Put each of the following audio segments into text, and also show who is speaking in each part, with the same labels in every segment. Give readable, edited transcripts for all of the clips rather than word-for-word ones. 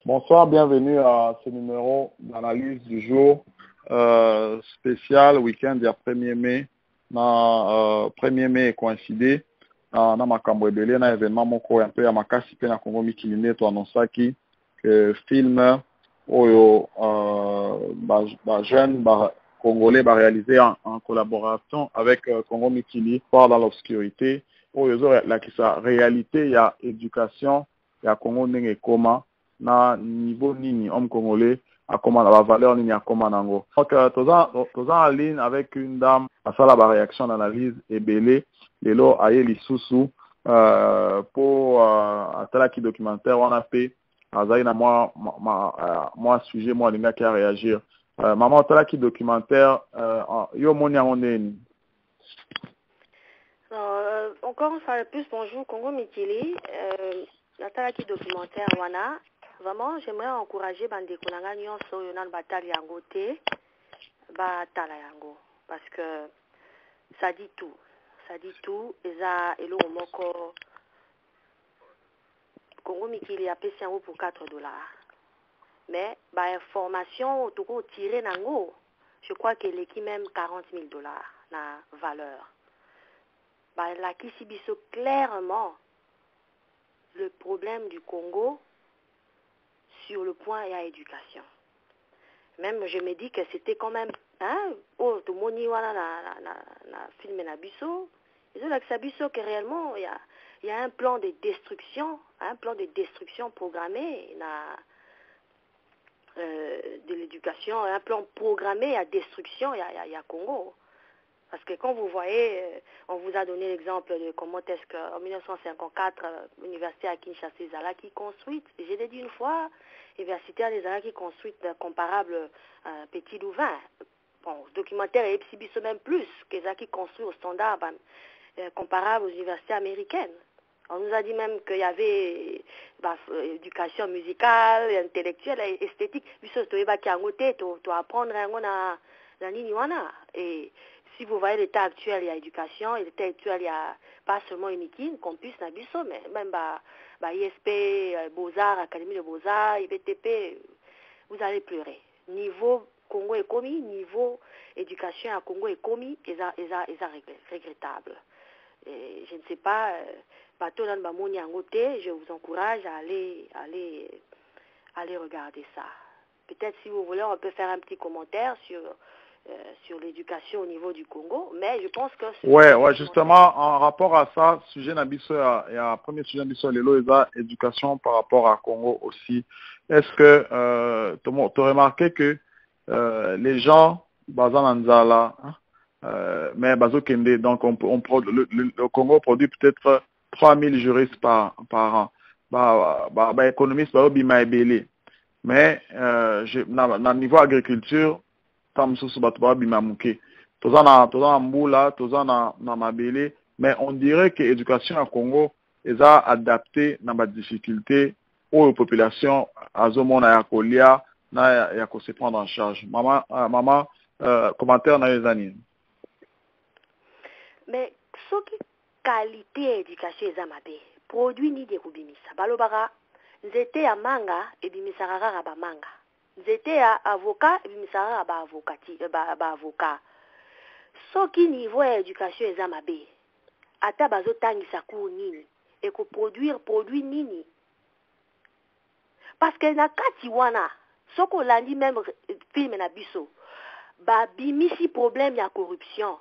Speaker 1: Bonsoir, bienvenue à ce numéro d'analyse du jour spécial week-end du 1er mai. 1er mai est coïncidé na makambo ebele na événement moko un peu ya makasi pe na Congo mikili nde toannonsaki que film oyo jeune congolais réalisé en collaboration avec Congo mikili Part dans l'obscurité oyo ezolakisa réalité ya éducation ya Congo ndenge ekoma na niveau nini homme congolais akoma na ba valeur nini akoma nango. Donc toza en ligne avec une dame asala ba réaction d'analyse ebele lelo aye lisusu pour atalaki documentaire wana pe azali na moi sujet moi alingaki a réagir. Maman atalaki documentaire yo moni yango ndeni?
Speaker 2: Encore une fois de plus, bonjour Congo Mikili. Natalaki documentaire wana. Vraiment, j'aimerais encourager bandeko nanga nyonso oyo na batali yango te batala yango parce que ça dit tout. Ça dit tout. Eza eloko moko Congo Mikili a payé yango pour $4. Mais ba information toko tirer nango, je crois qu'elle est même $40,000 na valeur. Ba la kisibiso clairement le problème du Congo sur le point et à éducation. Même je me dis que c'était quand même oh to moni wana na film na biso, ils ont l'accès que réellement il y a un plan de destruction programmé de l'éducation, un plan programmé à destruction il y a Congo. Parce que quand vous voyez, on vous a donné l'exemple de comment est-ce qu'en 1954, l'université à Kinshasa, Zala qui construite, je l'ai dit une fois, l'université à Zala qui construite comparable Petit Louvain. Bon, le documentaire est exhibition même plus que ça qui construit au standard comparable aux universités américaines. On nous a dit même qu'il y avait éducation musicale, intellectuelle, esthétique. Tu apprendre na nini wana. Et si vous voyez l'état actuel, il y a éducation, et l'état actuel, il y a pas seulement Unikin, campus Nabiso, mais même ISP, Beaux-Arts, Académie de Beaux-Arts, IBTP, vous allez pleurer. Niveau Congo est commis, niveau éducation à Congo est commis, et ça regrettable. Et je ne sais pas, je vous encourage à aller regarder ça. Peut-être si vous voulez, on peut faire un petit commentaire sur l'éducation au niveau du Congo, mais je pense que...
Speaker 1: Ouais, justement, en rapport à ça, sujet Nabiso, il y a un premier sujet Nabiso, l'éducation par rapport à Congo aussi. Est-ce que tu as remarqué que les gens, Bazananzala, mais Bazokende, donc le Congo produit peut-être 3000 juristes par an. Économistes, mais dans niveau agriculture, mais on dirait que l'éducation à Congo est adaptée dans la difficulté aux populations à Zomona ya Kolia na ya se prendre en charge. Maman, commentaire dans les années.
Speaker 2: Mais ce qui qualité éducation est amabe, produit ni de kubimisa. Balobara, nzete ya manga et bimisarara ba manga. Nzete ya avocat et bimisarara ba avocat. Ce qui niveau éducation est amabe. Ata bazo tangisa ku nini et ko produit nini. Parce que na kati wana, soko landi même film na biso, ba bimisi problème ya corruption.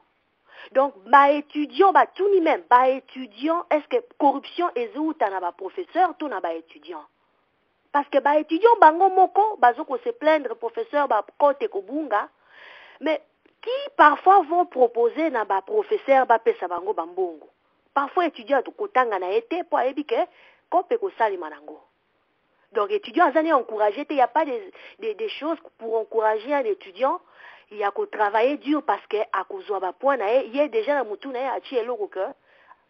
Speaker 2: Donc, étudiant, tout ni même, étudiant, est-ce que corruption est où t'as na professeur, tout na étudiant? Parce que étudiant, bango moko, bazoko se plaindre professeur, kote kobunga, mais qui parfois vont proposer na professeur, pesa bango bambongo. Parfois, étudiant, to kotanga na été, pour ebike, kope ko sali manango. Donc, étudiant, azani encouragé, il n'y a pas des choses pour encourager un étudiant. Il y a qu'à travailler dur parce que à cause de point il y a déjà la mutu na achi eloko que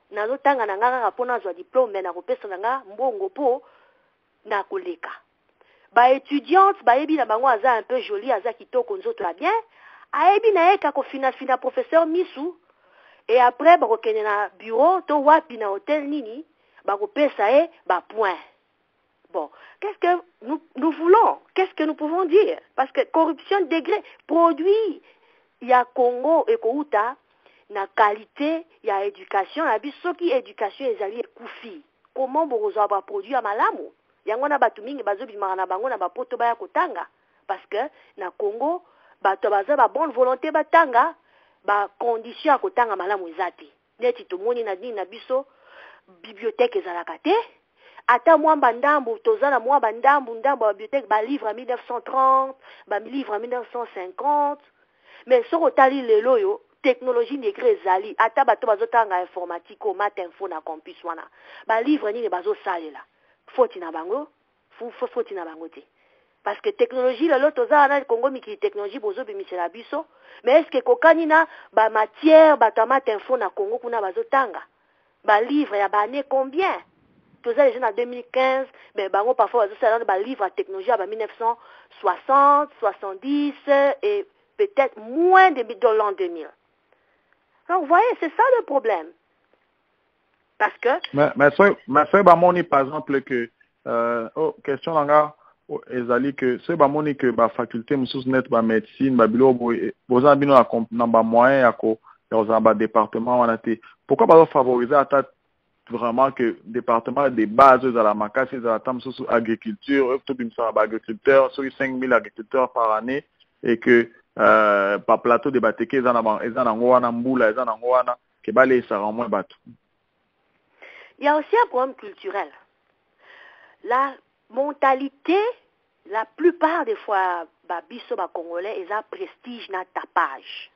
Speaker 2: na lotanga na nganga rapona zo diplôme na kopesa nga mbongo po na koleka. Étudiante ebi na bango aza un peu joli aza kitoko nzoto la bien aebi na eka ko fina professeur misu et après kokene na bureau to wapi na hôtel nini kopesa point Bon, qu'est-ce que nous voulons? Qu'est-ce que nous pouvons dire? Parce que corruption degré, produit, il y a Congo et Kouta, na qualité, il y a éducation, il y a qui éducation et zali koufi. Comment vous avez produit à malamu? Yango na batu mingi bazo bimara na bango na bapoto baya kotanga. Parce que na Congo, bato baza ba bonne volonté batanga, ba condition à kotanga malamu ezati. Neti tomoni na dini na biso bibliothèque ezalaka te. Ata mwamba ndambu tozana mwamba ndambu ba bibliothèque ba livre en 1930, ba livre en 1950. Mais soko tali lelo yo technologie négre ezali ata bato bazotanga informatique au matin info na campus wana. Ba livre nini bazo salela. Foti na bango, foti na bango te. Parce que technologie lelo tozana na Congo miki technologie bozo bimisela biso. Mais est-ce que kokani na ba matière bato matin info na Congo kuna bazotanga? Ba livre ya ba année combien? Tous les jeunes en 2015, mais bango parfois ba livre à technologie à 1960, 70 et peut-être moins de l'an 2000. Donc vous voyez, c'est ça le problème. Parce que
Speaker 1: mais c'est bamoni par exemple que question langa ezali que c'est bamoni que ba faculté mususu net ba médecine ba bilo boza bino na ba moyen ya ko ya ba département wana te. Pourquoi pas favoriser ata vraiment que département de base à la makasi à la table sur agriculture tout bim ça agriculteur sur 5000 agriculteurs par année et que par plateau de bateke ezana ngwana mbula ezana ngwana ke bale ça rend moins bateau.
Speaker 2: Il y a aussi un problème culturel. La mentalité, la plupart des fois biso ba congolais ils ont prestige na tapage.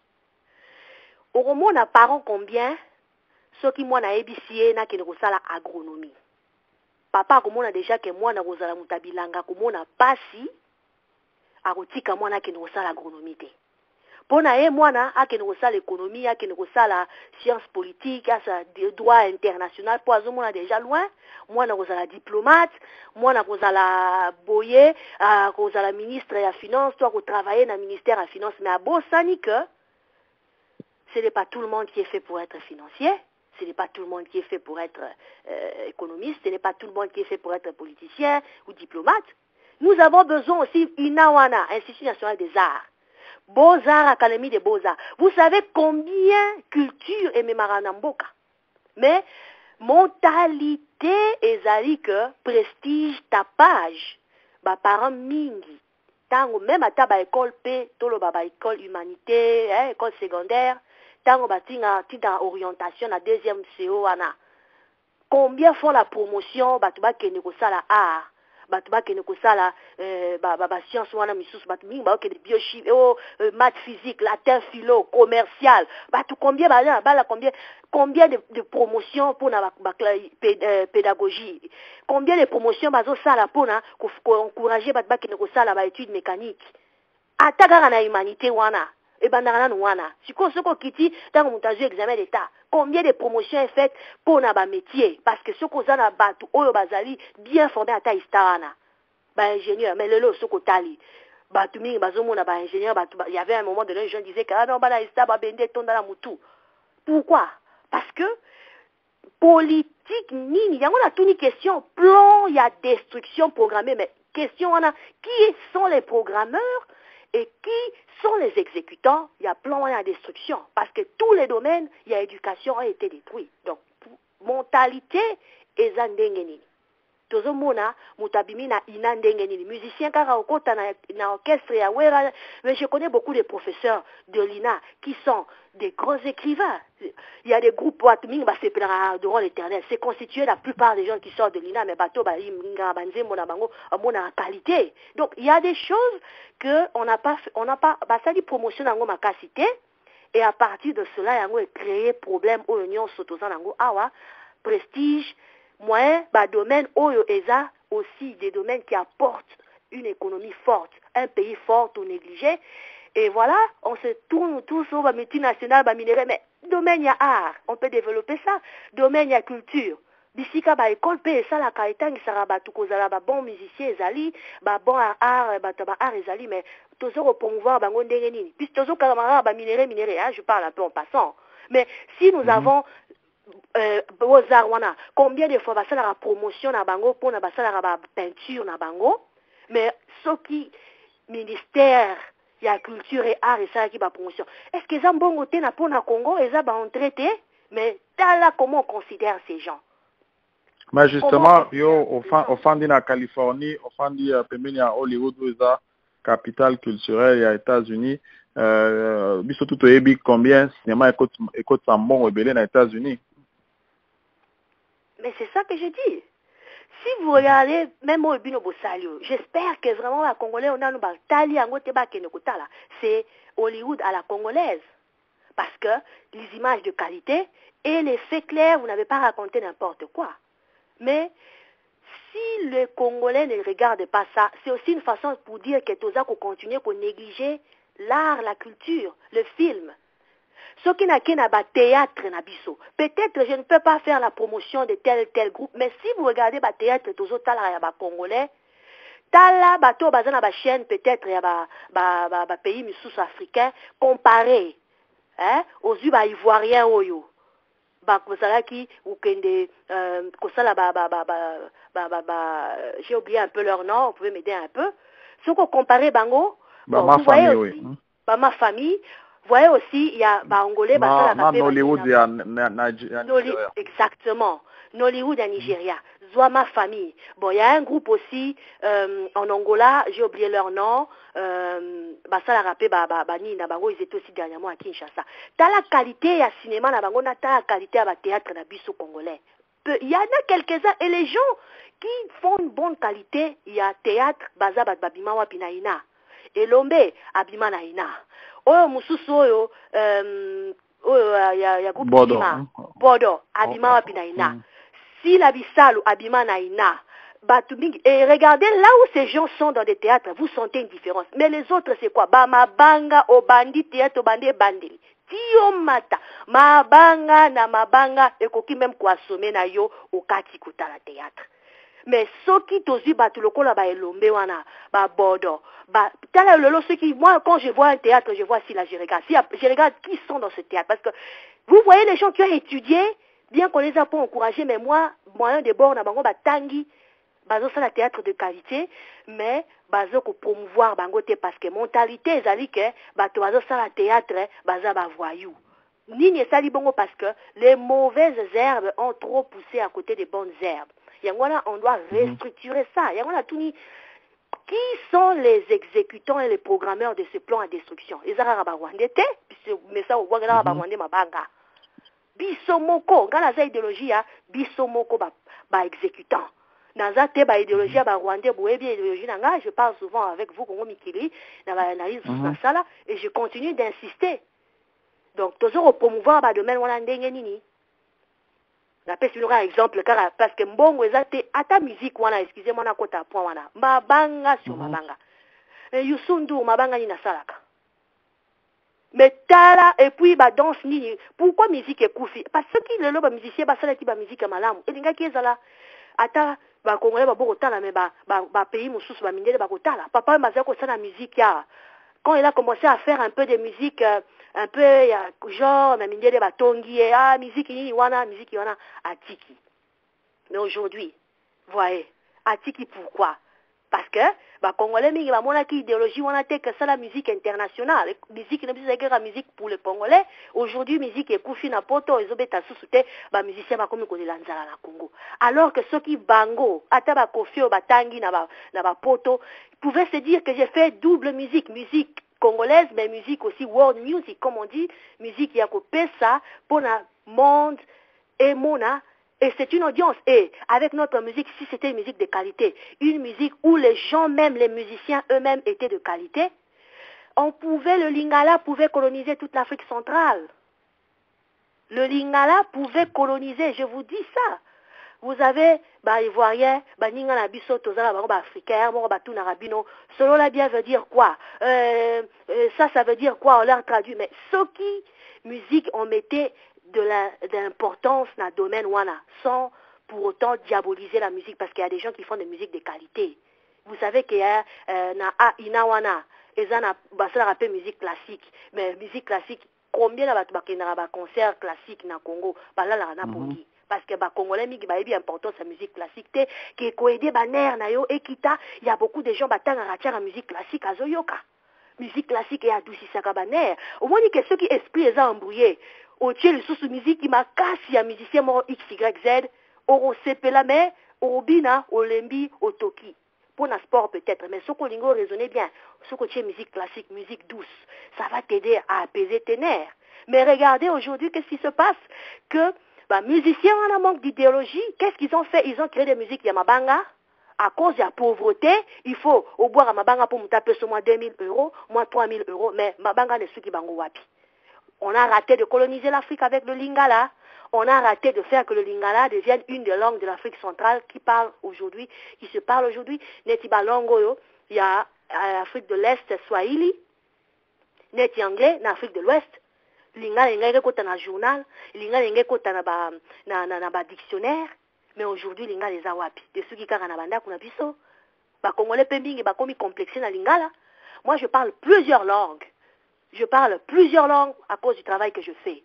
Speaker 2: Au moment on a parents combien ceux qui moi na ABCA na qui ne la agronomie. Papa comme on a déjà que moi na rozala mutabilanga comme on a passé à rotika moi na qui ne la agronomie te. Pona e mwana ake ne l'économie, ake ne la science politique, à sa droit international pour azo mona déjà loin, moi na la diplomate, moi na la boyer, à la ministre de la finance, toi ko travailler na ministère de la finance mais à bosani que ce n'est pas tout le monde qui est fait pour être financier. Ce n'est pas tout le monde qui est fait pour être économiste, ce n'est pas tout le monde qui est fait pour être politicien ou diplomate. Nous avons besoin aussi INAWANA, Institut national des arts, Beaux-Arts, Académie des Beaux-Arts. Vous savez combien culture est Memaranamboka. Mais mentalité ezali que prestige tapage, ba parents mingi. Tango même à ta ba école P, tolo ba école humanité, école secondaire. Tango batinga tita orientation la deuxième CO ana. Combien font la promotion batuba kene ko sala art, batuba kene ko sala ba science wana misusu batu mingi ba kene biochimie maths physique, latin philo, commercial. Batu combien combien de promotions pour na pédagogie. Combien de promotions bazo sala pour na ko encourager batuba kene ko sala ba études mécaniques. Ataka na humanité wana. Et bandana wana. Siko soko kiti tango mutazu examen d'état. Combien de promotions est faites pour na ba métier parce que soko zana batu oyo bazali bien formé ata istana. Ba ingénieur mais lelo soko tali. Batu mingi bazomona ba ingénieur batu il y avait un moment donné les gens disaient que ah non bana ista ba bende tonda la mutu. Pourquoi? Parce que politique nini yango na tuni question plan il y a destruction programmée mais question wana qui sont les programmeurs et qui sont les exécutants, il y a plan à destruction. Parce que tous les domaines, il y a éducation a été détruit. Donc, mentalité et zandengeni. Tozo mona, mutabimi na inandengeni. Musicien kara okota na orchestre ya wera. Mais je connais beaucoup de professeurs de l'INA qui sont des grands écrivains. Il y a des groupes watming, se plaiera durant l'éternel. C'est constitué la plupart des gens qui sortent de l'INA, mais bateau, mona qualité. Donc, il y a des choses que on n'a pas, ça dit promotion dans ma cité. Et à partir de cela, il y a créé problème au union s'autosant dans awa, prestige, moyen, domaine, oyo eza aussi des domaines qui apportent une économie forte, un pays fort ou négligé. Et voilà, on se tourne tous sur la multinationale, minerai, mais domaine il y a art, on peut développer ça. Domaine il y a culture. Bisika ba école pe ça la kaitang sara ba tukozala ba bon musicien ezali, ba bon art, ba art ezali, mais toujours promouvoir bango ndenge nini. Puis toujours camarade ba minerai, je parle un peu en passant. Mais si nous avons combien de fois basala la promotion na bango pour na basala la peinture na bango mais ce qui ministère ya culture et art et ça qui ba promotion est-ce que ça mbongo te na pour na Congo et ça ba entré te mais là comment on considère ces gens
Speaker 1: mais justement yo au fandi na Californie au fandi pembeni ya Hollywood za capitale culturelle ya États-Unis biso tout oyebi combien cinéma écoute sa mbongo ebele na États-Unis.
Speaker 2: Mais c'est ça que je dis. Si vous regardez, même au Bino Bossalio, j'espère que vraiment la Congolais, on a nous batali en gote ba kenekotala. C'est Hollywood à la congolaise. Parce que les images de qualité et les faits clairs, vous n'avez pas raconté n'importe quoi. Mais si le Congolais ne regarde pas ça, c'est aussi une façon pour dire que Toza qu'on continue qu'on négliger l'art, la culture, le film. Ce qui n'a qu'un théâtre na biso. Peut-être je ne peux pas faire la promotion de tel groupe, mais si vous regardez le théâtre tozo tala ya ba congolais, tala bato bazana ba chaîne peut-être ya ba pays misusu africains comparé aux yeux ba ivoiriens oyo. Ba kozala ki ukende kosala j'ai oublié un peu leur nom, vous pouvez m'aider un peu. Ce qu'on compare bango,
Speaker 1: bon, vous voyez aussi,
Speaker 2: ma famille. Vous voyez aussi, il y a Angolais,
Speaker 1: Nollywood, il y a
Speaker 2: Nigeria. Exactement. Nollywood à Nigeria. Zoa ma famille. Bon, il y a un groupe aussi en Angola, j'ai oublié leur nom. Ça l'a rappelé, ils étaient aussi dernièrement à Kinshasa. T'as la qualité à cinéma, t'as la qualité à théâtre na biso congolais. Il y en a quelques-uns et les gens qui font une bonne qualité, il y a théâtre, babima wa pinaina. Et l'ombe abima naina. Oyo mususu oyo ya groupe Bodo abima wapi na ina si la bisalu abima na ina et regardez là où ces gens sont dans des théâtres vous sentez une différence mais les autres c'est quoi mabanga obandi théâtre obandi bandeli tio mata mabanga na mabanga ekoki même kwasome na yo okati kutala théâtre. Mais ceux qui tozi batu lokola ba elombe wana ba bodo ba tala lolo ceux qui moi quand je vois un théâtre je vois si là je regarde qui sont dans ce théâtre parce que vous voyez les gens qui ont étudié bien qu'on les a pas encouragés mais moi moyen de bord na bango ba tangi bazo ça la théâtre de qualité mais bazo ko promouvoir bango te parce que mentalité ezali que bato bazo ça la théâtre baza ba voyou nini esali bongo parce que les mauvaises herbes ont trop poussé à côté des bonnes herbes. On doit restructurer ça. Qui sont les exécutants et les programmeurs de ce plan à destruction? Les Arabawandete, mais ça, on voit que Arabawande mabanga. Bisomoko, quand la idéologie, Bisomoko, exécutant. Naza te ba idéologie ba Rwandais, boebi idéologie nanga, je parle souvent avec vous, Congo Mikili, dans l'analyse de ça, et je continue d'insister. Donc, toujours promouvoir ba domaine wana ndenge nini. Napesi un exemple parce que mbongo ezate ata musique wana excusez-moi na kota point wana mabanga sur mabanga yusundu mabanga ni nasalaka mais tala et puis ba danse ni pourquoi musique ekufi parce que lelo ba musicien ba sala ki ba musique malamu elinga ki ezala ata ba congolais ba boko tala mais ba pays mususu ba mindele ba kotala papa mazako ko sana musique ya quand il a commencé à faire un peu de musique un peu genre na mindele batongi musique ni wana atiki mais aujourd'hui voyez atiki pourquoi parce que congolais mingi ba mona ki idéologie wana te que ça la musique internationale musique na biso la musique pour les congolais aujourd'hui musique ekufi na poto ezobeta susu te ba musicien ba komi ko lanzala na Congo alors que ceux qui bango ata ba kofio batangi na ba poto pouvaient se dire que j'ai fait double musique congolaise, mais musique aussi world music, comme on dit, musique yakopesa pour le monde et mona. Et c'est une audience. Et avec notre musique, si c'était une musique de qualité, une musique où les gens, même les musiciens eux-mêmes étaient de qualité, le Lingala pouvait coloniser toute l'Afrique centrale. Le Lingala pouvait coloniser, je vous dis ça. Vous avez Ivoirien, Ninga Nabiso, Tozala, Africain, Morbatou Narabino. Selon la bien veut dire quoi ça veut dire quoi? On l'a traduit. Mais ce qui, musique, on mettait de l'importance dans le domaine Wana, sans pour autant diaboliser la musique, parce qu'il y a des gens qui font des musiques de qualité. Vous savez qu'il y a Inawana, et ça, on appelle musique classique. Mais musique classique, combien na batu bakendaka ba concert classique na Congo balala na pongi parce que ba congolais mingi ba bien important sa musique classique te qui koede ba ner na yo ekita il y a beaucoup de gens batanga ratia la musique classique azoyoka musique classique et adoucissaka ba ner au moins que ceux qui esprit les embrouillé au tiel sous musique qui m'a cassé ya musicien mo XYZ au sepela mais au bina au lembi au toki pour un sport peut-être, mais ce qu'on lingo raisonner bien, ce que tu es musique classique, musique douce, ça va t'aider à apaiser tes nerfs. Mais regardez aujourd'hui, qu'est-ce qui se passe? Que musiciens en manque d'idéologie, qu'est-ce qu'ils ont fait? Ils ont créé des musiques Yamabanga. À cause de la pauvreté, il faut au boire à Mabanga pour me taper sur moi 2000 €, moi 3000 €, mais Mabanga n'est ce qui bango wapi. On a raté de coloniser l'Afrique avec le Lingala. On a raté de faire que le Lingala devienne une des langues de l'Afrique centrale qui se parle aujourd'hui. Netiba Longoyo, il y a l'Afrique de l'Est Swahili, Neti anglais, en Afrique de l'Ouest. Lingala ingeke kota na journal, Lingala ingeke kota na ba dictionnaire, mais aujourd'hui Lingala les awapi. De ceux qui kaka na banda kuna biso, ba Congolais pembingi ba komi complexé na Lingala. Moi je parle plusieurs langues. Je parle plusieurs langues à cause du travail que je fais.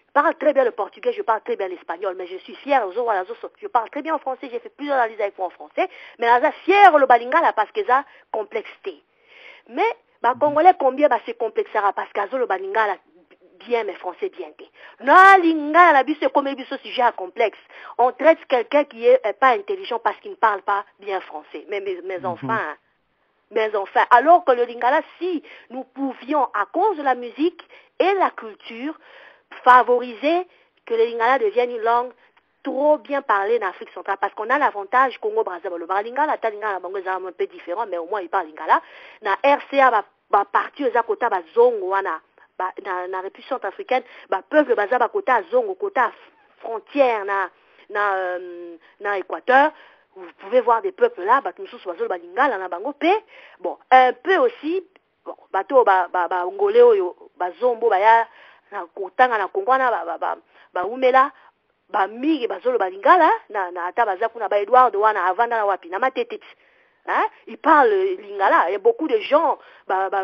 Speaker 2: Je parle très bien le portugais, je parle très bien l'espagnol, mais je suis fière. Je parle très bien en français, j'ai fait plusieurs analyses avec moi en français, mais je suis fière le balingala parce que ça complexité. Mais, Congolais, combien se complexera parce que le balingala bien, mais français bien. Non, lingala, la bise comme ce sujet complexe. On traite quelqu'un qui est pas intelligent parce qu'il ne parle pas bien français. Mais mes enfants, mais enfin, alors que le lingala, si nous pouvions, à cause de la musique et la culture, favoriser que le lingala devienne une langue trop bien parlée en Afrique centrale, parce qu'on a l'avantage Congo-Brazzaville. Le lingala, est un peu différent, mais au moins il parle lingala. Na RCA, parti aux akota, zongo, na République centrafricaine, peuple baza kota zongo, kota frontière, na Équateur. Vous pouvez voir des peuples là, bon, un peu aussi, bon, bato ngolé oyo, zombo baya na kotanga na kongwana umela migi bazolo balingala na ata baza kuna Edouard wana avanda na wapi na matete. Hein? Ils parlent lingala, il y a beaucoup de gens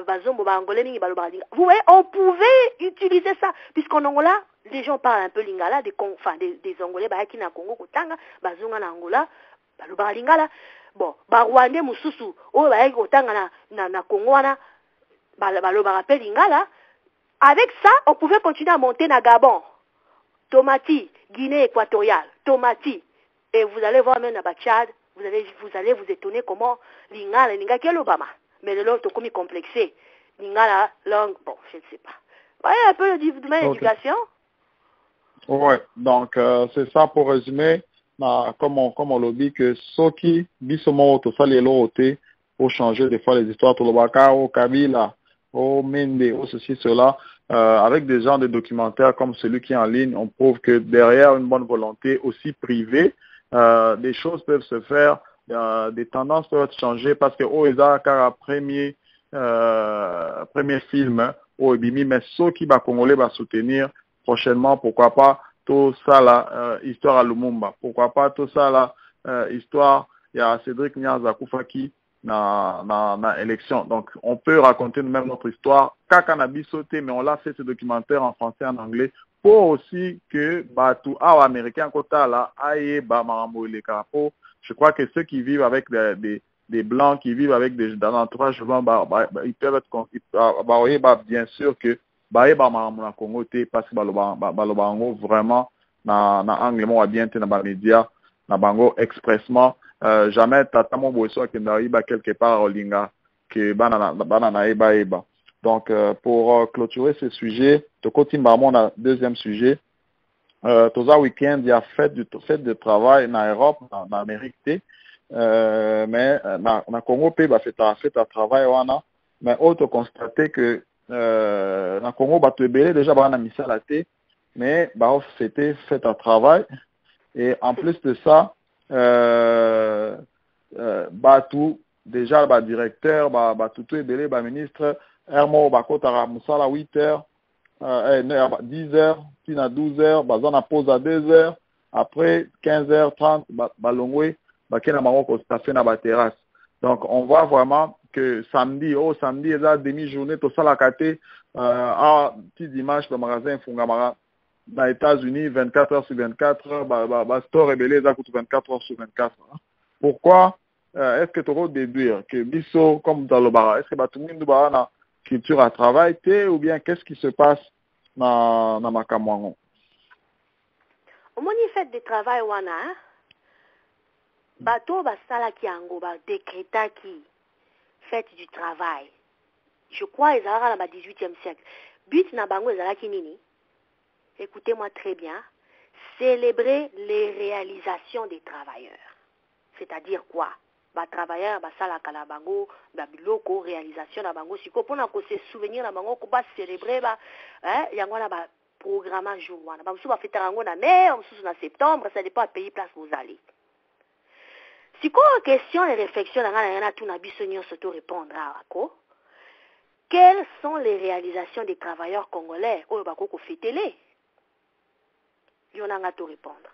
Speaker 2: bazombo angolais mingi balo balingala. Vous voyez, on pouvait utiliser ça puisqu'en Angola, les gens parlent un peu lingala, des Angolais qui na Congo kotanga bazonga na Angola. Lingala. Bon, Rwandais mususu o baye kotanga na Congo wana rappel lingala. Avec ça, on pouvait continuer à monter na Gabon, Tomati, Guinée équatoriale, Tomati, et vous allez voir même à Tchad, vous allez vous étonner comment lingala quel Obama, mais le l'autre comme complexé, lingala langue, bon, je ne sais pas. Voyez un peu le domaine d'éducation.
Speaker 1: Ouais, donc c'est ça pour résumer. Comme on le dit que ceux qui bisomont tout ça les lotés pour changer des fois les histoires tout le baka au Kabila au Mende au ceci cela avec des genres de documentaires comme celui qui est en ligne, on prouve que derrière une bonne volonté aussi privée des choses peuvent se faire, des tendances peuvent changer parce que au car premier film au Ebimi, mais ceux qui va congolais va soutenir prochainement, pourquoi pas tout ça là, histoire à Lumumba. Pourquoi pas tout ça là, histoire, il y a Cédric Nyaza Koufaki na élection. Donc, on peut raconter nous-mêmes notre histoire. Kakanabi sauté, mais on l'a fait ce documentaire en français et en anglais pour aussi que tout américain kota là aye marambo les carapos. Je crois que ceux qui vivent avec des blancs qui vivent avec dans l'entourage blanc, ils peuvent être bien sûr que na Congo parce que balobango vraiment na anglais mo bien te na ba média na bango expressement jamais tata mo boso akenda quelque part olinga que bana na eba. Donc pour clôturer ce sujet to kotimba mon deuxième sujet toza week-end il y a fête de travail na Europe na Amérique mais na Congo pe fait à travail wana mais auto constater que na Congo bato ebele déjà bana misala te mais c'était fait à travail et en plus de ça bato déjà directeur tout ebele ministre ermo bakotara musala 8h 10h puis na 12h bazana pause à 2h après 15h30 balongwe bakena bango ko staffer na ba terrasse. Donc on voit vraiment que samedi eza demi-journée to sala kate petit dimanche le magasin fungamara dans les États-Unis 24 heures sur 24 ba store ebele eza kutu 24 heures sur 24. Pourquoi est-ce que tu peux déduire que biso comme dans le bar, est-ce que ba tout le monde ba na culture à travail ou bien qu'est-ce qui se passe na makamwango?
Speaker 2: Au moins fait de travail wana bateau basala ki yango ba décréta qui fête du travail. Je crois ils ont dans le 18e siècle. But na bango ezalaki nini? Écoutez-moi très bien. Célébrer les réalisations des travailleurs. C'est-à-dire quoi? Ba travailleurs basala kala bango ba biloko réalisation na bango siko pona ko se souvenir na bango ko ba célébrer ba yango na ba programme jour wana. Ba musu ba fêter yango na mai, musu na septembre, ça dépend du pays place vous allez. Si quoi question et réflexion na tout na biso nyonso to répondre à ko. Quelles sont les réalisations des travailleurs congolais oyo bakoko fêter? Yonanga to répondre.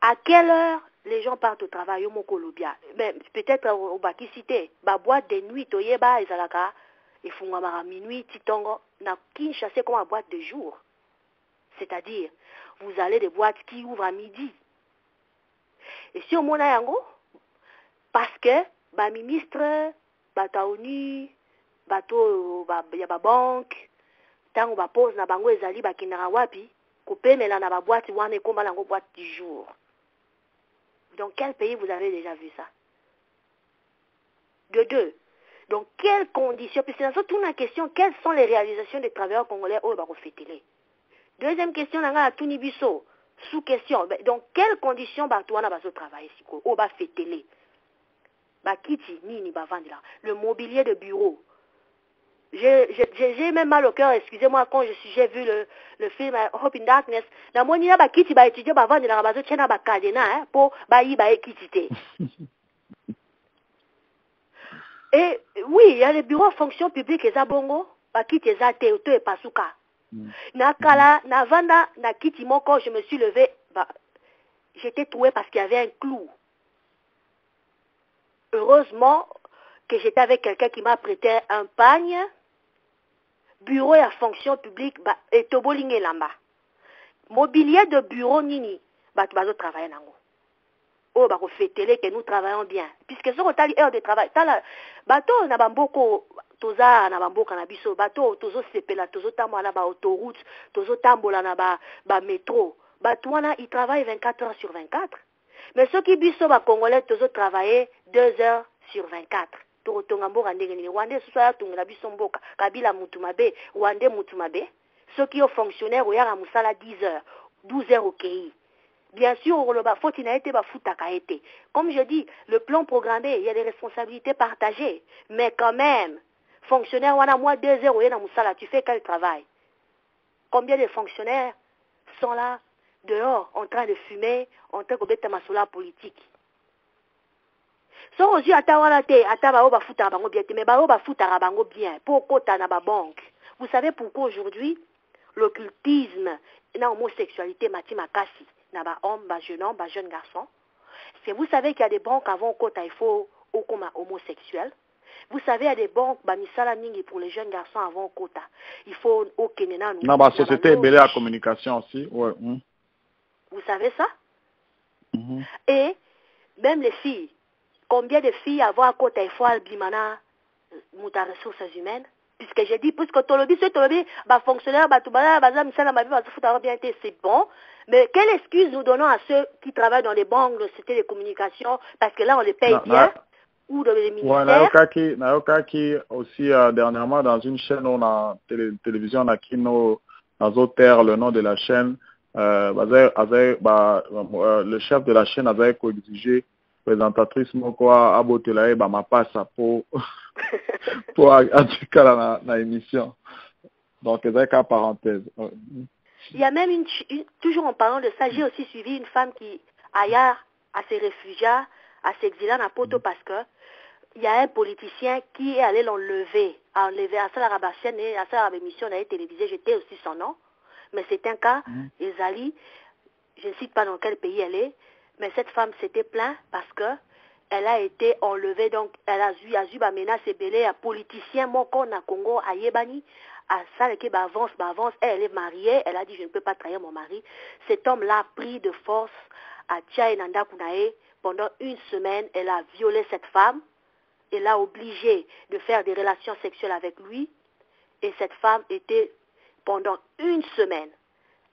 Speaker 2: À quelle heure les gens partent au travail au Mokolobia? Mais peut-être au Bakisité, ba boîte de nuit toyeba ezalaka efungama minuit titongo na Kinshasa comme boîte de jour. C'est-à-dire vous allez des boîtes qui ouvrent à midi. Et si au mona yango parce que ba ministre bataoni bato ya ba banque tango ba pose na bango ezali bakindaka wapi kopemela na ba boîte wana ekomba nango boîte du jour. Dans quel pays vous avez déjà vu ça? De deux. Dans quelles conditions? Puis c'est surtout une question, quelles sont les réalisations des travailleurs congolais au Barofetele? Deuxième question, la Tunibiso. Sous-question. Dans quelles conditions Bartouana va se travailler au Barofetele? Bakiti, Nini, Bavandila. Le mobilier de bureau. J'ai même mal au cœur, excusez-moi, quand j'ai vu le film Hope in Darkness. La moitié ba kiti ba étudier ba vendre la bazo tchena ba kadena pour ba yi ba ekitité. Et oui, il y a les bureaux fonction publique et zabongo, ba kiti za te auto et pasuka. Na kala na vanda na kiti moko, je me suis levé, j'étais troué parce qu'il y avait un clou. Heureusement que j'étais avec quelqu'un qui m'a prêté un pagne. Bureau et fonction publique et tobolingue lamba. Mobilier de bureau nini bazo travailler nango. Oh ba ko fêter que nous travaillons bien puisque ce retali heure de travail tala bato na bamboko toza na bamboka na biso bato tozo sepela tozo tambola na ba autoroute tozo tambola na ba métro bato wana ils travaillent 24 heures sur 24 mais ceux qui biso ba congolais tozo travailler 2 heures sur 24. Totongamboka ndenge nini wande susaya tungela biso mboka kabila mutumabe wande mutumabe ceux qui ont fonctionnaire au yara musala 10 heures 12 heures au pays. Bien sûr le faute il a été bafutaka été. Comme je dis, le plan programmé, il y a des responsabilités partagées, mais quand même fonctionnaire wana moi 2 heures au yara musala, tu fais quel travail? Combien de fonctionnaires sont là dehors en train de fumer, en train de mettre masula politique? So ozu atawana te ataba oba futa bango bien mais ba oba futa bango bien pour kota na ba banque. Vous savez pourquoi aujourd'hui l'occultisme na homosexualité mati makasi na ba homme ba jeune garçon? C'est vous savez qu'il y a des banques avant kota il faut au comme homosexuel. Vous savez il y a des banques ba misala ningi pour les jeunes garçons avant kota. Il faut au kenena
Speaker 1: na ba société belé à communication aussi. Ouais.
Speaker 2: Vous savez ça? Et même les filles. Combien de filles avoir côté il faut albimana muta ressources humaines puisque j'ai dit puisque tolobi ba fonctionnaire ba tubala ba misala ma vie ba futa bien été c'est bon mais quelle excuse nous donnons à ceux qui travaillent dans les banques de télécommunications parce que là on les paye bien ou dans les ministères.
Speaker 1: Ouais, Naokaki aussi dernièrement dans une chaîne on a télévision na kino nazoter le nom de la chaîne le chef de la chaîne avait exigé présentatrice moko abotela ba mapasa pour adukala na émission. Donc c'est qu'à parenthèse.
Speaker 2: Il y a même toujours en parlant de ça, j'ai aussi suivi une femme qui ailleurs à se réfugier, à s'exiler à Poto parce que il y a un politicien qui est allé l'enlever à sa rabassienne et à sa émission à la télévisée, j'étais aussi son nom, mais c'est un cas, Ezali, je ne cite pas dans quel pays elle est, mais cette femme s'était plainte parce que elle a été enlevée, donc elle a eu ba menace belé à politicien moko na Congo à Yebani, à ça qui avance, elle est mariée, elle a dit je ne peux pas trahir mon mari. Cet homme-là a pris de force à Tchaïnanda Kunae pendant une semaine, elle a violé cette femme, elle l'a obligée de faire des relations sexuelles avec lui, et cette femme était pendant une semaine.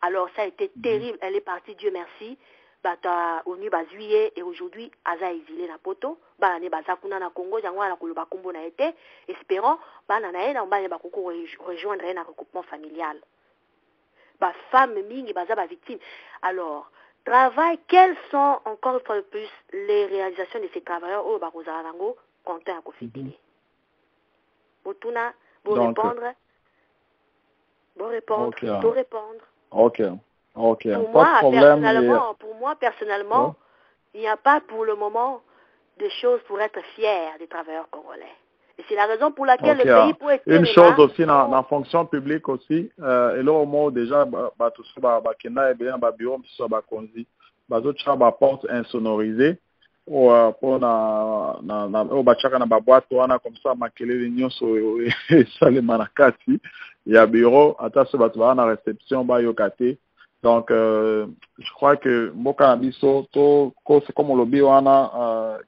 Speaker 2: Alors ça a été terrible, elle est partie, Dieu merci. Bata onu bazuye et aujourd'hui aza exilé na poto bana ne bazakuna na Congo jangwa na koloba kombo na été espérant bana na ena mbane bakoko rejoindre na recoupement familial ba femme mingi baza ba victime. Alors travail, quelles sont encore une fois de plus les réalisations de ces travailleurs au bakozala nango content à kofitile botuna bon répondre
Speaker 1: okay.
Speaker 2: tout répondre.
Speaker 1: Ok. Pour
Speaker 2: moi, personnellement, il n'y a pas pour le moment de choses pour être fier des travailleurs congolais. Et c'est la raison pour laquelle le pays peut être...
Speaker 1: Une chose aussi dans la fonction publique aussi, et là au moins déjà, tout ça, Kenya et bien, bureau, tout ça, Konzi, autres choses, porte insonorisée, ou pour na bachaka na baboîte, comme ça, makelele nyonso, ça les manakati, il y a bureau, attends, ce bateau, na réception, yokate. Donc, je crois que Mboka Nabiso, c'est comme on le dit,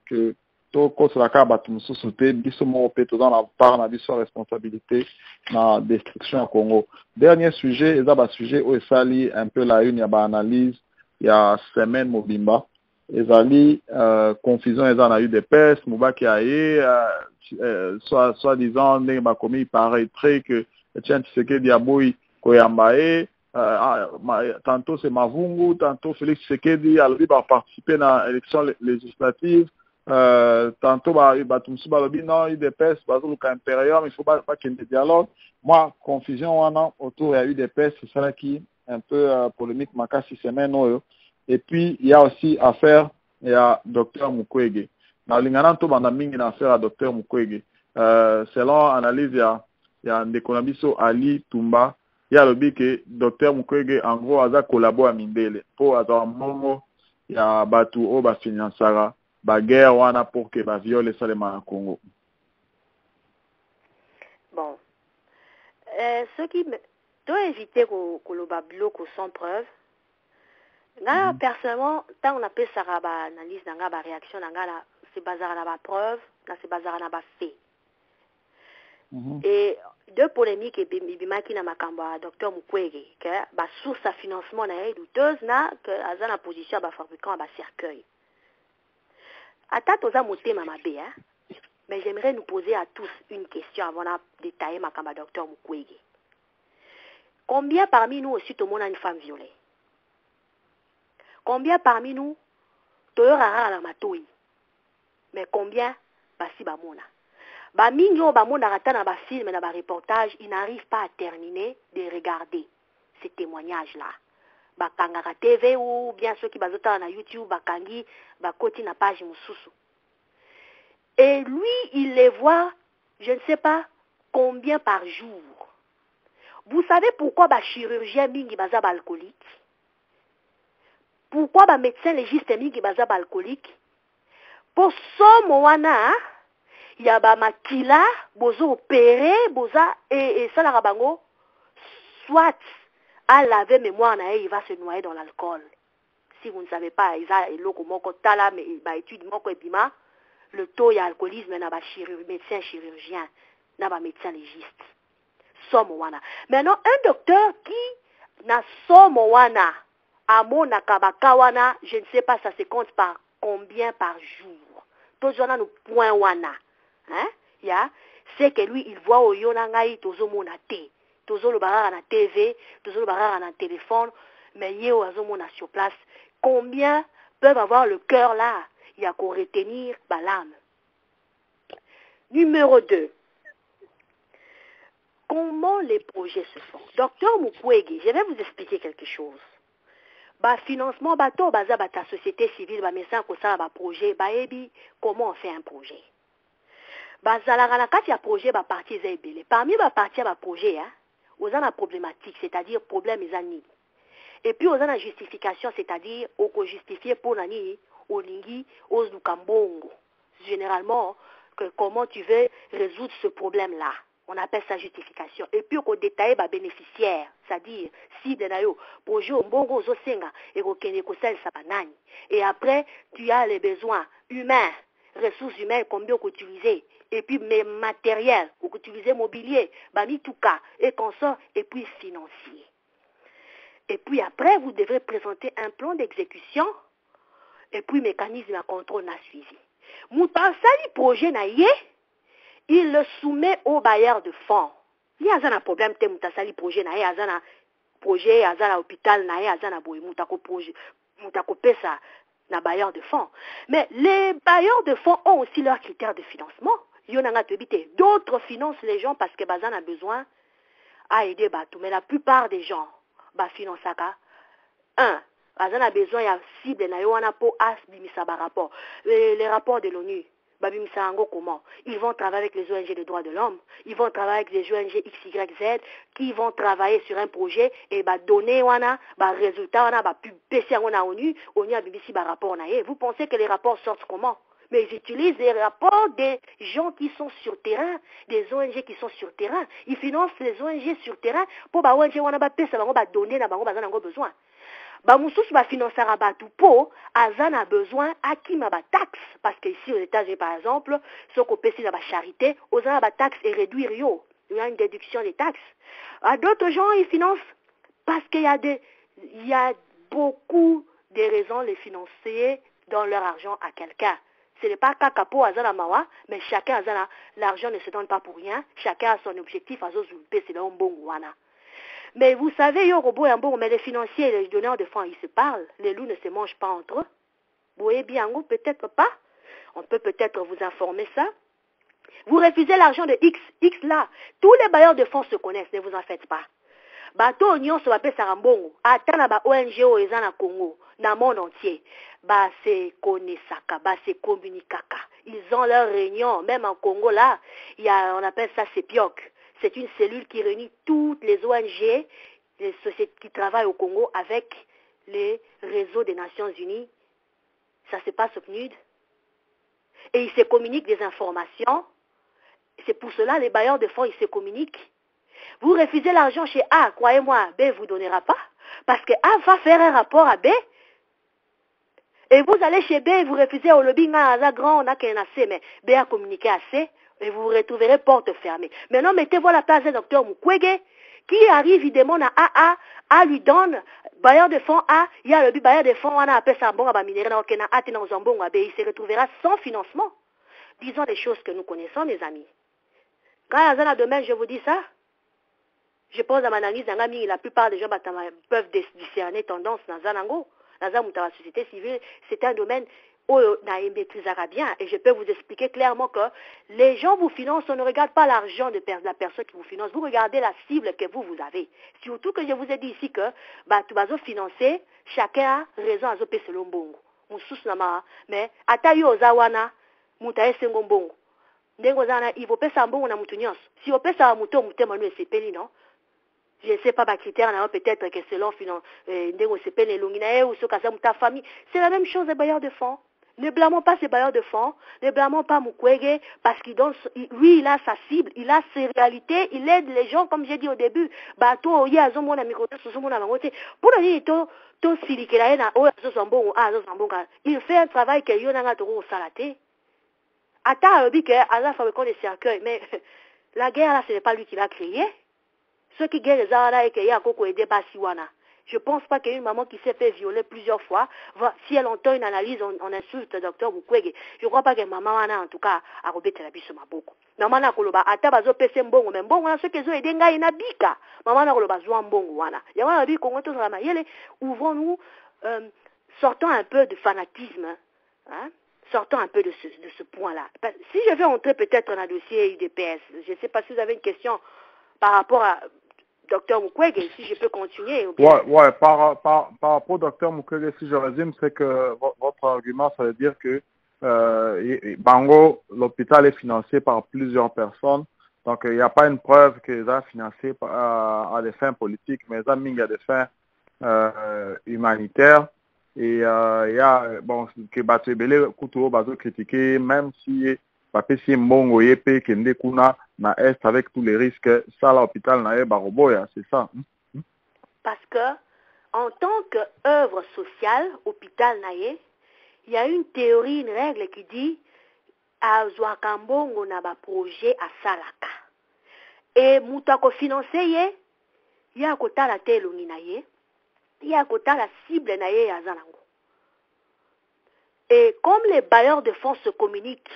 Speaker 1: que tout c'est la carte de société, biso mopé dans la part Nabiso responsabilité dans la destruction au Congo. Dernier sujet, et ça sujet où il un peu la une, il y a analyse, il y a semaine Mobimba, et confusion, ils en a eu des pestes, Mouba qui a eu, soit disant, il m'a commis pareil trait que tiens, tu sais que Diaboui Koyambae. Tantôt c'est Mavungu, tantôt Félix Tshisekedi a participé à l'élection législative, tantôt Batumsu Balobi non, il dépasse, Bazouka Impérium, il ne faut pas qu'il y ait des dialogues. Moi, confusion autour, il y a eu des pestes, c'est ça qui est un peu polémique, Makasi Semaine. Et puis, il y a aussi affaire, il y a Dr Mukwege. Dans l'Ingananto, on a mis une affaire à Dr Mukwege. Selon analyse, il y a Ndekonabiso Ali Tumba. Il y a le but que Dr Mukwege, en gros, a collaboré à Mindele. Pour avoir un moment, il y a Batu au Finansara, guerre wana pour que viole ça les au Congo.
Speaker 2: Bon. Ce qui doit éviter que le bablo sans preuve. Là, personnellement, tant on appelle ça analyse, la réaction, c'est basé sur la preuve, c'est basé sur la fait. Et deux polémiques et bimaki na makamba Dr Mukwege que ba source à financement na douteuse na que aza na position ba fabricant ba cercueil. Ata toza motema mabe mais j'aimerais nous poser à tous une question avant de détailler makamba Dr Mukwege. Combien parmi nous aussi tout le monde a une femme violée? Combien parmi nous toyora la matoi? Mais combien basi ba mona? Ba mingi o ba mona rata na ba film na ba reportage, ils n'arrivent pas à terminer de regarder ces témoignages là. Ba kangaka TV ou bien ceux qui bazota na YouTube ba kangi ba koti na page mususu. Et lui, il les voit, je ne sais pas combien par jour. Vous savez pourquoi ba chirurgien mingi baza ba alcoolique? Pourquoi ba médecin légiste mingi baza ba alcoolique? Pour somo wana il y a ba makila bozo opéré boza et ça la rabango soit à laver mémoire na il va se noyer dans l'alcool. Si vous ne savez pas isa eloko moko tala mais ba étude moko ebima le taux y alcoolisme na ba médecin chirurgien na ba médecin légiste. Somo wana. Maintenant un docteur qui na somo wana amona kabaka wana, je ne sais pas ça se compte par combien par jour. Toujours na no point wana. Hein? Yeah. C'est que lui, il voit au yonangai tozo monate, tozo le barara na TV, tozo le barara na téléphone, mais yé azo mona sur place. Combien peuvent avoir le cœur là? Il y a qu'à retenir l'âme. Numéro 2. Comment les projets se font? Docteur Mukwege, je vais vous expliquer quelque chose. Ba financement bateau baza bata société civile ba médecin ko ça ba projet ba ebi comment on fait un projet. Bazalaka na kati ya projet ba parti eza ebele. Parmi ba parti ya ba projet oza na problématique, c'est-à-dire problème ezani. Et puis oza na justification, c'est-à-dire oko justifier pour nani olingi ozuka mbongo généralement que comment tu veux résoudre ce problème-là. On appelle ça justification. Et puis, on détaille les bénéficiaires, c'est-à-dire, cible d'ailleurs, projet au bon gros senga et et après, tu as les besoins humains, ressources humaines, combien on utiliser, et puis mes matériels, on utiliser mobilier, bami tout cas, et consort, et puis financier. Et puis après, vous devrez présenter un plan d'exécution, et puis mécanisme de contrôle n'a suivi. Moutansali projet naïe, il le soumet au bailleur de fonds. Il y a un problème, il y a un projet, il y a un projet, il y a un hôpital, il y a un projet, ça, un bailleur de fonds. Mais les bailleurs de fonds ont aussi leurs critères de financement. Il y en a d'autres financent les gens parce que Bazan a besoin à aider Batou. Mais la plupart des gens financent ça. Bazan a besoin, il y a cible, il y a un rapport. Les rapports de l'ONU. Comment? Ils vont travailler avec les ONG de droits de l'homme, ils vont travailler avec les ONG XYZ qui vont travailler sur un projet et donner résultat publier à ONU, ONU a BBC rapport. Vous pensez que les rapports sortent comment? Mais ils utilisent les rapports des gens qui sont sur terrain, des ONG qui sont sur terrain. Ils financent les ONG sur terrain pour que les ONG donner besoin. Moussous va financer Rabatou pour Azan a besoin à qui m'a taxe parce que ici aux États-Unis par exemple ce qu'on paie la charité aux a taxe et réduire il y a une déduction des taxes. À d'autres gens ils financent parce qu'il y a beaucoup de raisons de les financer dans leur argent à quelqu'un. Ce n'est pas qu'à Capo Azana Mawa, mais chacun a l'argent ne se donne pas pour rien, chacun a son objectif à Zozulpe, c'est un bon wana. Mais vous savez, mais les financiers et les donneurs de fonds, ils se parlent. Les loups ne se mangent pas entre eux. Vous voyez bien, peut-être pas. On peut peut-être vous informer ça. Vous refusez l'argent de X là. Tous les bailleurs de fonds se connaissent, ne vous en faites pas. Bato Union se appelle Sarambongo. Atana ba ONG au Ezana Congo, dans le monde entier. Se connaissaka, se communiquaka. Ils ont leur réunion. Même en Congo là, on appelle ça CEPIOC. C'est une cellule qui réunit toutes les ONG, les sociétés qui travaillent au Congo avec les réseaux des Nations Unies. Ça se passe au PNUD. Et ils se communiquent des informations. C'est pour cela les bailleurs de fonds, ils se communiquent. Vous refusez l'argent chez A, croyez-moi, B ne vous donnera pas. Parce que A va faire un rapport à B. Et vous allez chez B et vous refusez au lobby, grand, on a qu'un AC, mais B a communiqué à C. Et vous vous retrouverez porte fermée. Maintenant, mettez-vous à la place du docteur Mukwege, qui arrive, il demande à AA, A lui donne, bailleur de fonds A, il y a le bailleur de fonds, on a appelé ça bon, il se retrouvera sans financement. Disons les choses que nous connaissons, mes amis. Quand il y a demain, je vous dis ça, je pense à ma analyse, la plupart des gens peuvent discerner tendance dans la société civile, c'est un domaine où on a une maîtrise bien et je peux vous expliquer clairement que les gens vous financent, on ne regarde pas l'argent de la personne qui vous finance, vous regardez la cible que vous avez. Surtout que je vous ai dit ici que tu vas financer, chacun a raison à zoper selon bongo. Mais atayo ozawana, mutae sengo bongo. Ndengo zana, il faut pas ça bongo na mutunyos. Si on peut ça muto mutema no sepeli non. Je ne sais pas, critère, peut-être que selon ta famille. C'est la même chose des bailleurs de fonds. Ne blâmons pas ces bailleurs de fonds, ne blâmons pas Mukwege, parce qu'il donne, lui, il a sa cible, il a ses réalités, il aide les gens, comme j'ai dit au début. Il fait un travail que Yonanga Toro Salate. Mais la guerre, là, ce n'est pas lui qui l'a créée. Ceux qui gagnent les arts et qui y a Koko et débat Siwana. Je ne pense pas qu'une maman qui s'est fait violer plusieurs fois, si elle entend une analyse, on insulte le docteur Mukwege. Je ne crois pas que maman, en tout cas, a rebêté la biche sur ma boucle. Maman, n'a koloba, atabazo pese mbongo, mais mbongo, ceux qui ont aidé nga ina bika. Maman, n'a koloba zwa mbongo, wana. Yawana, bi, kongo, to, zala, mayele, ouvrons-nous, sortons un peu de fanatisme, hein. Sortons un peu de ce point-là. Si je vais entrer peut-être dans un dossier UDPS, je ne sais pas si vous avez une question par rapport à Dr Mukwege, si je peux continuer.
Speaker 1: Ouais, par rapport au Dr Mukwege, si je résume, c'est que votre argument, ça veut dire que Bango, l'hôpital est financé par plusieurs personnes, donc il n'y a pas une preuve que ça financé à des fins politiques, mais ça a des fins humanitaires. Et il y a, bon, que bato ebele kuto bazo critiquer, même si bapesi mbongo yepe kende kuna na est avec tous les risques, ça l'hôpital na baroboya, c'est ça.
Speaker 2: Parce que, en tant qu'œuvre sociale, hôpital naye, il y a une théorie, une règle qui dit à Zouakambongo na ba projet à Salaka. Et moutako financé ye, il y a kota la telongi naye, il y a kota la cible naye à Zanango. Et comme les bailleurs de fonds se communiquent,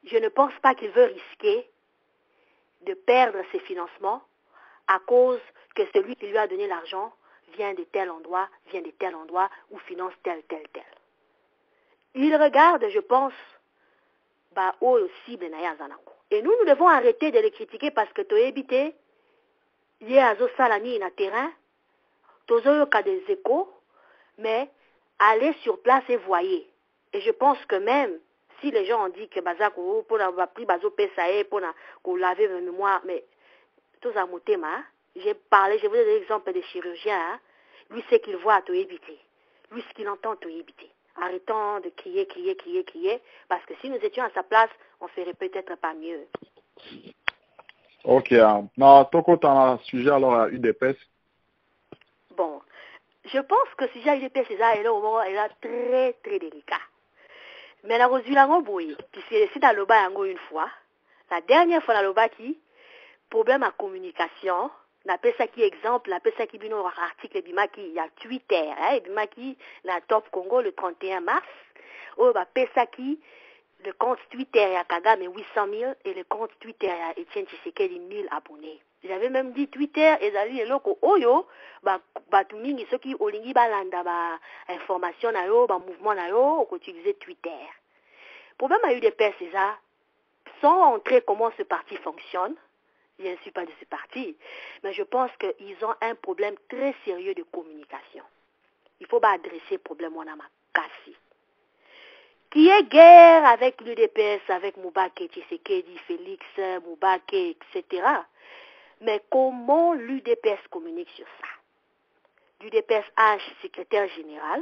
Speaker 2: je ne pense pas qu'il veut risquer de perdre ses financements à cause que celui qui lui a donné l'argent vient de tel endroit ou finance tel. Il regarde, je pense, au cible na Zanango. Et nous devons arrêter de les critiquer parce que tu es habité, il y a Azo Salani na terrain, tozo ka des échos, mais allez sur place et voyez. Et je pense que même si les gens ont dit que Bazako pour avoir pris Bazo Pesae pour laver ma mémoire, mais tous à Motema, j'ai parlé, je vous donne l'exemple des chirurgiens, hein. Lui c'est qu'il voit à tout éviter. Lui ce qu'il entend tout éviter. Arrêtons de crier, parce que si nous étions à sa place, on ferait peut-être pas mieux.
Speaker 1: Ok, non, toko t'as un sujet alors à UDPS.
Speaker 2: Bon, je pense que si j'ai UDPS, c'est ça, elle est très très délicat. Mais la Rosulango Boye, qui s'est laissé dans le bas une fois, la dernière fois dans le bas qui, problème à communication, n'appelle ça qui exemple, n'appelle ça qui bino article bimaki, il y a Twitter, hein, bimaki, la Top Congo le 31 mars, oh, bah, ça qui, le compte Twitter y a Kagame 800 000 et le compte Twitter y a Etienne Tshisekedi 1000 abonnés. J'avais même dit Twitter et zali et loko oyo ba tumingi ceux qui olingi balanda ba information na yo ba mouvement na yo ko utiliser Twitter. Problème a eu des pères c'est ça sans entrer comment ce parti fonctionne. Je ne suis pas de ce parti, mais je pense qu'ils ont un problème très sérieux de communication. Il faut pas adresser le problème à ma cassi. Qui est guerre avec l'UDPS, avec Moubake, Tshisekedi, Félix, Moubake, etc. Mais comment l'UDPS communique sur ça? L'UDPS a un secrétaire général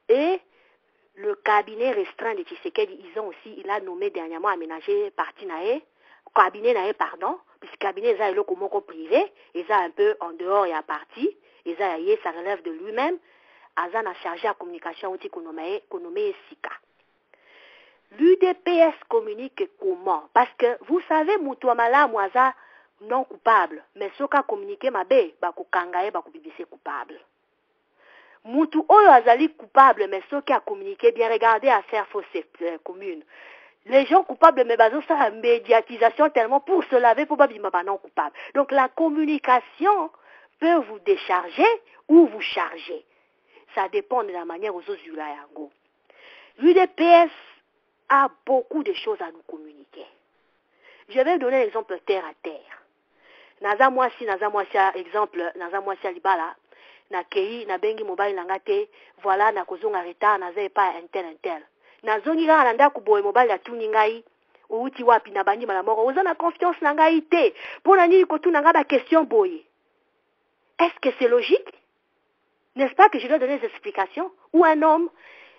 Speaker 2: et le cabinet restreint de Tshisekedi, il a nommé dernièrement aménagé parti nae, cabinet nae, pardon, puisque cabinet est le comoko privé, il a un peu en dehors et à parti, ça relève de lui-même, Azan a chargé la communication outil qu'on nommé Sika. L'UDPS communique comment? Parce que vous savez, Moutouamala Mouaza non coupable, mais ce qu'a communiqué Mabé, Bakukangae, Bakubibise coupable. Moutou Oyo Azali coupable, mais ce qui a communiqué, bien regardez affaire fausse commune. Les gens coupables, mais ça a une médiatisation tellement pour se laver, pour pas dire non coupable. Donc la communication peut vous décharger ou vous charger. Ça dépend de la manière aux autres Yango. L'UDPS a beaucoup de choses à nous communiquer. Je vais donner l'exemple terre à terre. Naza mwasi exemple, naza mwasi libala, na kei, na bengi mobile nangate, voilà, na kozonga retard, naza pas intel. Nazongi ga nanda kuboye mobile ya tuni ngai, outi wapi na bandi malamoko, oza na confiance na ngai te, pona nini kotu nanga ba question boye. Est-ce que c'est logique? N'est-ce pas que je dois donner des explications? Ou un homme,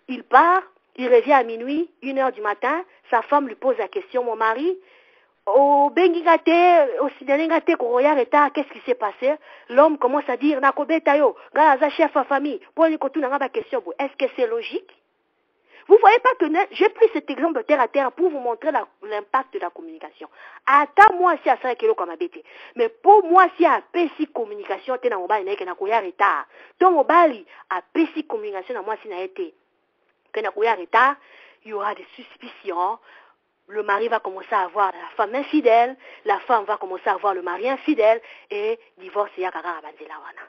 Speaker 2: il part, il revient à minuit, 1h du matin, sa femme lui pose la question, mon mari, au Bengigate, au Sidanengate, qu'est-ce qui s'est passé? L'homme commence à dire, Nakobetayo, Gaza chef à famille, question, est-ce que c'est logique? Vous voyez pas que j'ai pris cet exemple de terre à terre pour vous montrer l'impact de la communication. Attends moi si à 5 kilos comme habité. Mais pour moi si à PC communication, t'es dans mobile n'est que na koya retard. Ton mobile à PC communication na moi si na été que na koya retard, il y aura des suspicions. Le mari va commencer à avoir la femme infidèle, la femme va commencer à avoir le mari infidèle et divorce ya kaka abandela wana.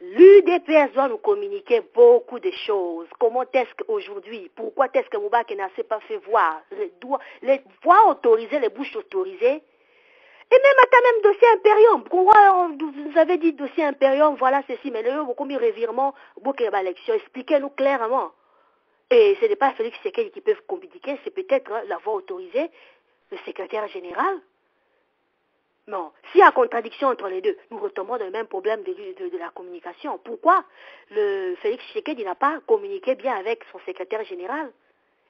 Speaker 2: L'UDPS doit nous communiquer beaucoup de choses. Comment est-ce qu'aujourd'hui, pourquoi est-ce que Moubake n'a pas fait voir les voix autorisées, les bouches autorisées? Et même dossier Imperium. Vous avez dit dossier Imperium, voilà ceci, mais là, beaucoup de revirements, beaucoup d'élections. Expliquez-nous clairement. Et ce n'est pas Félix Tshisekedi qui peuvent communiquer, c'est peut-être la voix autorisée, le secrétaire général. Non, s'il y a contradiction entre les deux, nous retombons dans le même problème de la communication. Pourquoi le Félix Tshisekedi n'a pas communiqué bien avec son secrétaire général?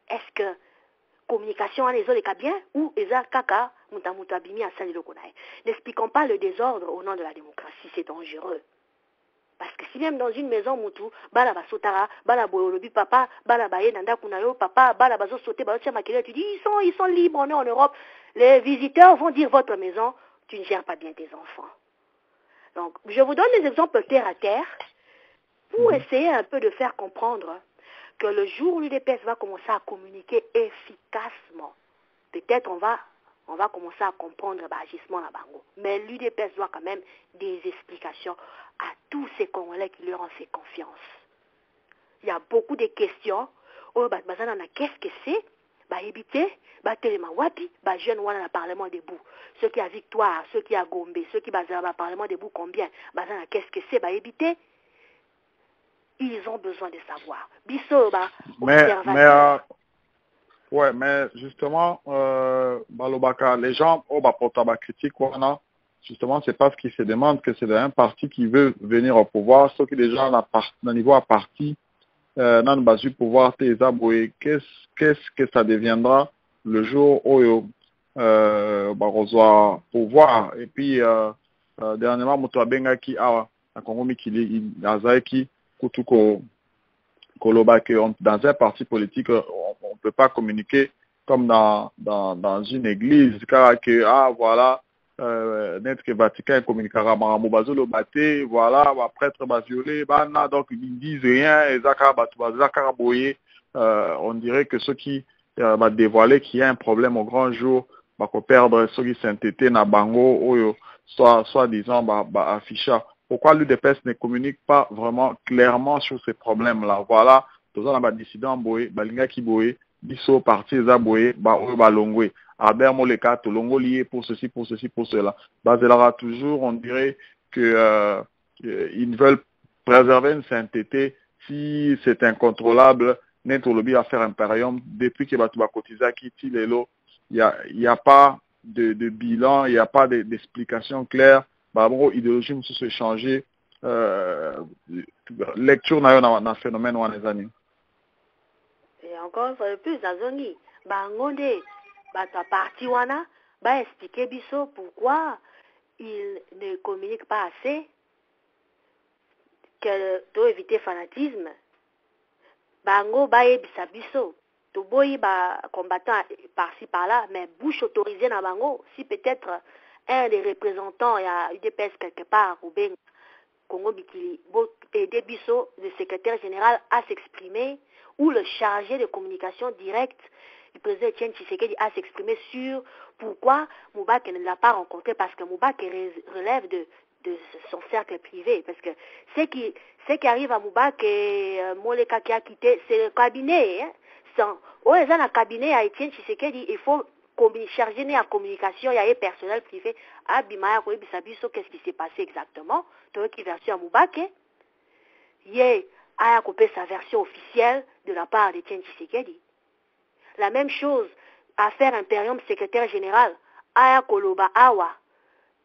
Speaker 2: Est-ce que communication à les cas bien ou eza kaka mutabimi à sali lokonae? N'expliquons pas le désordre au nom de la démocratie, c'est dangereux. Parce que si même dans une maison mutu, bala basotara, bala boyolobi papa, bala baye nanda kunayo papa, bala bazo sauter, bala tia makele, tu dis ils sont libres, on est en Europe. Les visiteurs vont dire votre maison, tu ne gères pas bien tes enfants. Donc, je vous donne des exemples terre à terre pour essayer un peu de faire comprendre que le jour où l'UDPS va commencer à communiquer efficacement, peut-être on va commencer à comprendre l'agissement à Bango. Mais l'UDPS doit quand même des explications à tous ces Congolais qui leur ont fait confiance. Il y a beaucoup de questions. Oh, qu'est-ce que c'est? Éviter, Téléma Wapi, jeune wana na Parlement debout. Ceux qui a Victoire, ceux qui a Gombe, ceux qui basent na Parlement debout, combien? Qu'est-ce que c'est? Éviter. Ils ont besoin de savoir. Bisso,
Speaker 1: mais justement, Balobaka, les gens, portent critique, justement, c'est parce qu'ils se demandent que c'est un parti qui veut venir au pouvoir, ceux qui déjà, dans niveau à parti, dans le bas du pouvoir, qu'est-ce que ça deviendra le jour où on pouvoir. Et puis, dernièrement, Moto Bengaki a Congo Mikili, Azaiki, Kutuko, dans un parti politique, on ne peut pas communiquer comme dans une église, car voilà, net que Vatican communiquera Maramobazolo Baté, voilà, prêtre va violer, donc ils ne disent rien, et on dirait que ceux qui va dévoiler qu'il y a un problème au grand jour, va perdre ceux qui s'entêtent na bango, ou soit disant, afficha. Pourquoi l'UDPS ne communique pas vraiment clairement sur ces problèmes-là? Voilà, tous on a dissident boé, balinga ki boé, biso parti eza boé, balongwe. Albert Moleka, tolongo lié pour ceci, pour cela. Bazelara toujours, on dirait que ils veulent préserver une sainteté. Si c'est incontrôlable, net lobby à faire impérium, depuis que Batouba Kotiza quitte Lelo, il y a pas de bilan, il n'y a pas d'explication claire. Idéologie nous se changer lecture na phénomène ou les années.
Speaker 2: Et encore une fois de plus, dans zoni, bangonde, bata parti wana, expliquer biso pourquoi il ne communique pas assez, que doit éviter fanatisme. Bango ebisa biso, to boyi combattant par-ci par-là, mais bouche autorisée na bango, si peut-être un des représentants, il y a UDPS quelque part, au Ben, Congo Bikili, aider Bisso, le secrétaire général, à s'exprimer, ou le chargé de communication directe, le président Etienne Tshisekedi, à s'exprimer sur pourquoi Moubak ne l'a pas rencontré, parce que Moubak relève de son cercle privé, parce que ce qui arrive à Moubak et Moleka qui a quitté, c'est le cabinet, hein. Dans le cabinet à Etienne Tshisekedi, il faut chargé à communication, il y a un personnel privé. Qu'est-ce qui s'est passé exactement? Qui version à Moubake. Il y a coupé sa version officielle de la part d'Etienne Tshisekedi. La même chose, affaire Imperium secrétaire général. Aya Koloba Awa.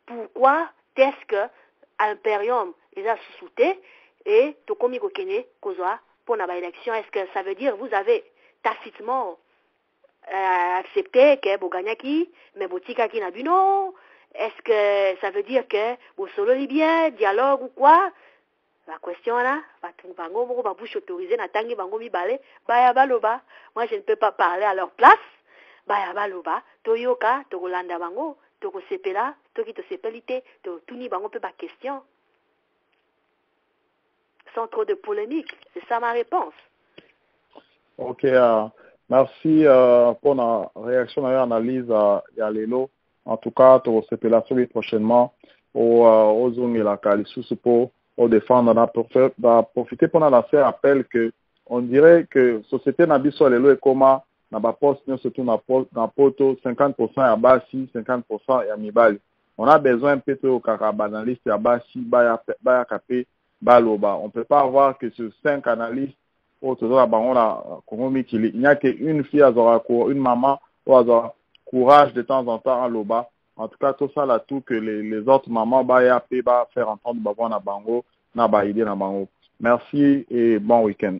Speaker 2: Pourquoi est-ce que Imperium les a sous-soutés et Tokomi Kokene Kozwa pour la élection? Est-ce que ça veut dire vous avez tacitement accepter que Boganyaki, mais Botikaki Nabuno, est-ce que ça veut dire que Bosolo Libyen, dialogue ou quoi? La question là, va bouche autorisée, Natangi Bango Mibale, Bayabaloba. Moi je ne peux pas parler à leur place. Bayabaloba, Toyoka, Togolanda Bango, Togo Sepela, Tokito Sepelite, Tuni Bango peut pas question. Sans trop de polémique. C'est ça ma réponse.
Speaker 1: Ok, merci pour la réaction et l'analyse à Lélo. En tout cas, tu vas se prochainement aux zones et la Kalissus pour défendre. On a profité pour lancer un appel que on dirait que la société n'a pas Lélo et comment n'a pas posté surtout dans poto 50% à Bassi, 50% à Mibali. On a besoin un peu de carabanaliste à Bassi, Baya Kapé, Baloba. On ne peut pas avoir que sur 5 analystes. Il n'y a qu'une fille, une maman, qui a courage de temps en temps à l'Oba En tout cas, tout ça là, tout que les autres mamans va faire entendre bavon na bango, na ba idée na bango. Merci et bon week-end.